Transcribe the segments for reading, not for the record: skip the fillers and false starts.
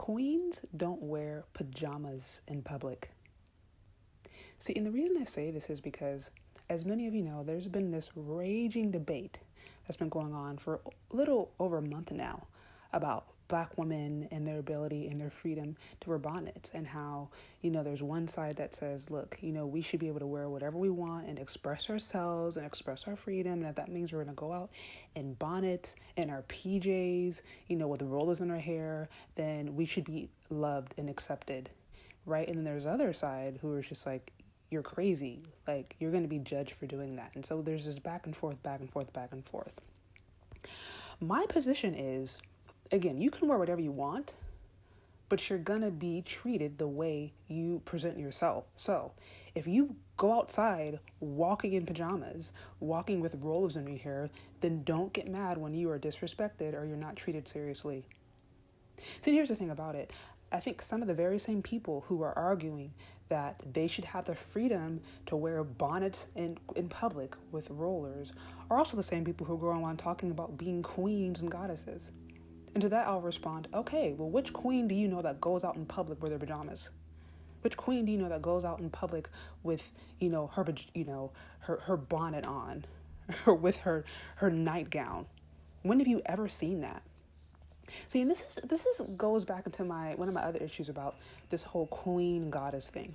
Queens don't wear pajamas in public. See, and the reason I say this is because, as many of you know, there's been this raging debate that's been going on for a little over a month now about Black women and their ability and their freedom to wear bonnets, and how, there's one side that says, look, we should be able to wear whatever we want and express ourselves and express our freedom. And if that means we're going to go out in bonnets and our PJs, with rollers in our hair, then we should be loved and accepted, right? And then there's the other side who is just like, you're crazy. Like, you're going to be judged for doing that. And so there's this back and forth, back and forth, back and forth. My position is, again, you can wear whatever you want, but you're going to be treated the way you present yourself. So if you go outside walking in pajamas, walking with rollers in your hair, then don't get mad when you are disrespected or you're not treated seriously. See, here's the thing about it. I think some of the very same people who are arguing that they should have the freedom to wear bonnets in public with rollers are also the same people who go around talking about being queens and goddesses. And to that, I'll respond, okay, well, which queen do you know that goes out in public with her pajamas? Which queen do you know that goes out in public with, her bonnet on, or with her nightgown? When have you ever seen that? See, and this goes back into one of my other issues about this whole queen goddess thing.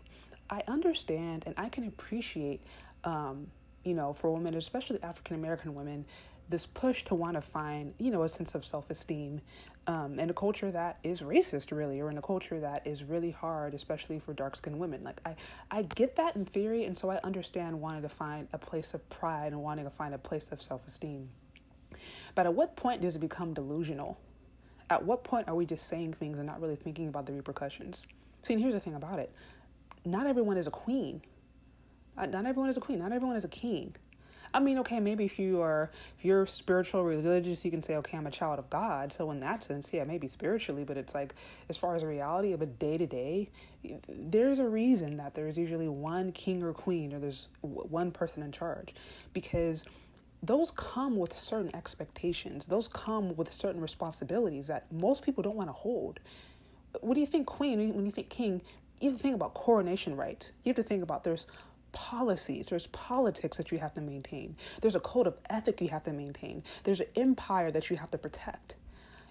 I understand and I can appreciate, for women, especially African American women, this push to want to find, a sense of self-esteem in a culture that is racist, really, or in a culture that is really hard, especially for dark-skinned women. Like, I get that in theory, and so I understand wanting to find a place of pride and wanting to find a place of self-esteem. But at what point does it become delusional? At what point are we just saying things and not really thinking about the repercussions? See, and here's the thing about it. Not everyone is a queen. Not everyone is a queen. Not everyone is a king. I mean, okay, maybe if you're spiritual, religious, you can say, okay, I'm a child of God. So in that sense, yeah, maybe spiritually, but it's like, as far as the reality of a day-to-day, there's a reason that there's usually one king or queen, or there's one person in charge, because those come with certain expectations. Those come with certain responsibilities that most people don't want to hold. What do you think queen? When you think king, you have to think about coronation rights. You have to think about there's policies, there's politics that you have to maintain. There's a code of ethic you have to maintain. There's an empire that you have to protect.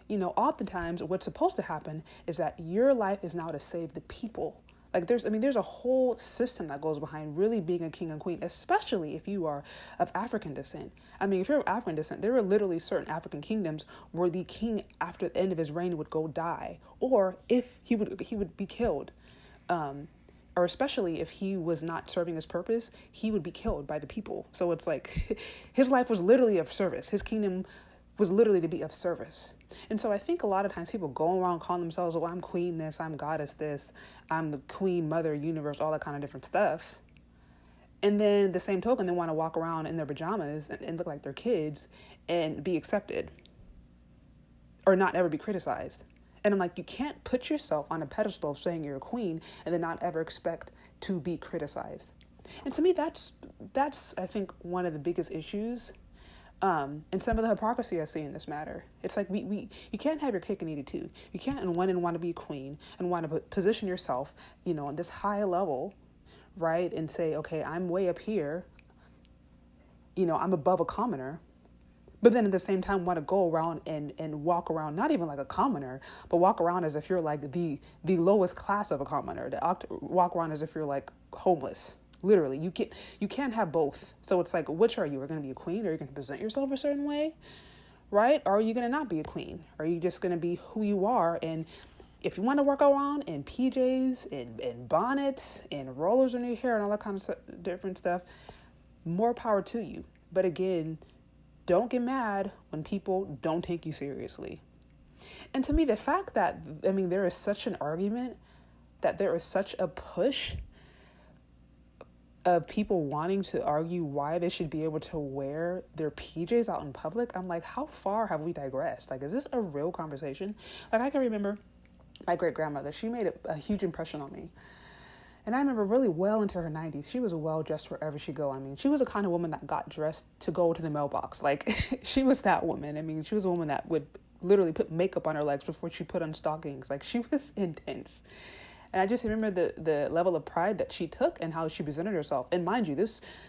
Oftentimes what's supposed to happen is that your life is now to save the people. Like there's a whole system that goes behind really being a king and queen, especially if you are of African descent. I mean, if you're of African descent, there are literally certain African kingdoms where the king, after the end of his reign, would go die, or if he would be killed, or especially if he was not serving his purpose, he would be killed by the people. So it's like his life was literally of service. His kingdom was literally to be of service. And so I think a lot of times people go around calling themselves, oh, I'm queen this, I'm goddess this, I'm the queen, mother, universe, all that kind of different stuff. And then the same token, they want to walk around in their pajamas and look like they're kids and be accepted or not ever be criticized. And I'm like, you can't put yourself on a pedestal of saying you're a queen and then not ever expect to be criticized. And to me, that's I think, one of the biggest issues. And some of the hypocrisy I see in this matter. It's like you can't have your cake and eat it too. You can't want to be a queen and want to position yourself, on this high level, right? And say, okay, I'm way up here. I'm above a commoner. But then at the same time want to go around and walk around, not even like a commoner, but walk around as if you're like the lowest class of a commoner. Walk around as if you're like homeless. Literally, you can't have both. So it's like, which are you? Are you going to be a queen? Or are you going to present yourself a certain way? Right? Or are you going to not be a queen? Are you just going to be who you are? And if you want to walk around in PJs, in bonnets, and rollers in your hair and all that kind of different stuff, more power to you. But again, don't get mad when people don't take you seriously. And to me, the fact that, there is such an argument, that there is such a push of people wanting to argue why they should be able to wear their PJs out in public, I'm like, how far have we digressed? Like, is this a real conversation? Like, I can remember my great-grandmother. She made a huge impression on me. And I remember really well into her 90s, she was well dressed wherever she go. She was the kind of woman that got dressed to go to the mailbox. Like, she was that woman. She was a woman that would literally put makeup on her legs before she put on stockings. Like, she was intense. And I just remember the level of pride that she took and how she presented herself. And mind you,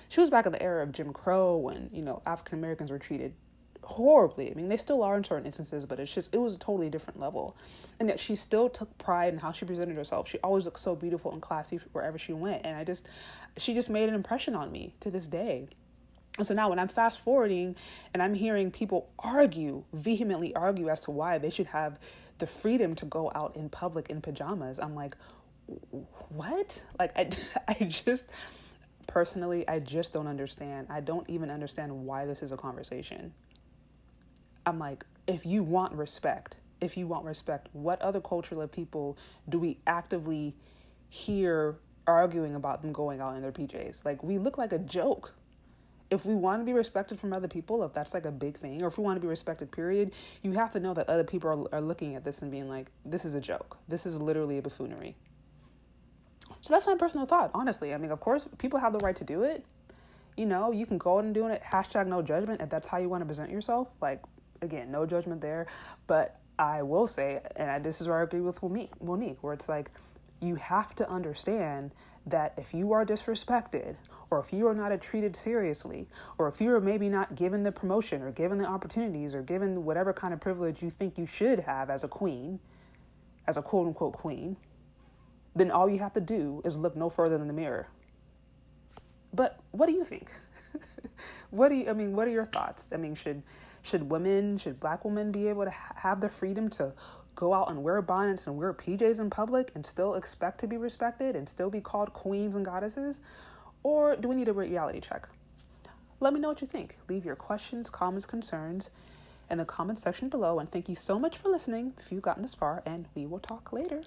she was back in the era of Jim Crow when, African Americans were treated horribly. I mean, they still are in certain instances, but it was a totally different level. And yet she still took pride in how she presented herself. She always looked so beautiful and classy wherever she went. And she just made an impression on me to this day. And so now when I'm fast forwarding and I'm hearing people vehemently argue as to why they should have the freedom to go out in public in pajamas, I'm like, what? Like, I just don't understand. I don't even understand why this is a conversation. I'm like, if you want respect, what other cultural people do we actively hear arguing about them going out in their PJs? Like, we look like a joke. If we want to be respected from other people, if that's like a big thing, or if we want to be respected, period, you have to know that other people are looking at this and being like, this is a joke. This is literally a buffoonery. So that's my personal thought, honestly. I mean, of course, people have the right to do it. You can go out and do it. # no judgment if that's how you want to present yourself. Like, again, no judgment there. But I will say, and this is where I agree with Monique, where it's like, you have to understand that if you are disrespected, or if you are not treated seriously, or if you are maybe not given the promotion or given the opportunities or given whatever kind of privilege you think you should have as a queen, as a quote unquote queen, then all you have to do is look no further than the mirror. But what do you think? What are your thoughts? I mean, should Black women be able to have the freedom to go out and wear bonnets and wear PJs in public and still expect to be respected and still be called queens and goddesses? Or do we need a reality check? Let me know what you think. Leave your questions, comments, concerns in the comment section below. And thank you so much for listening if you've gotten this far, and we will talk later.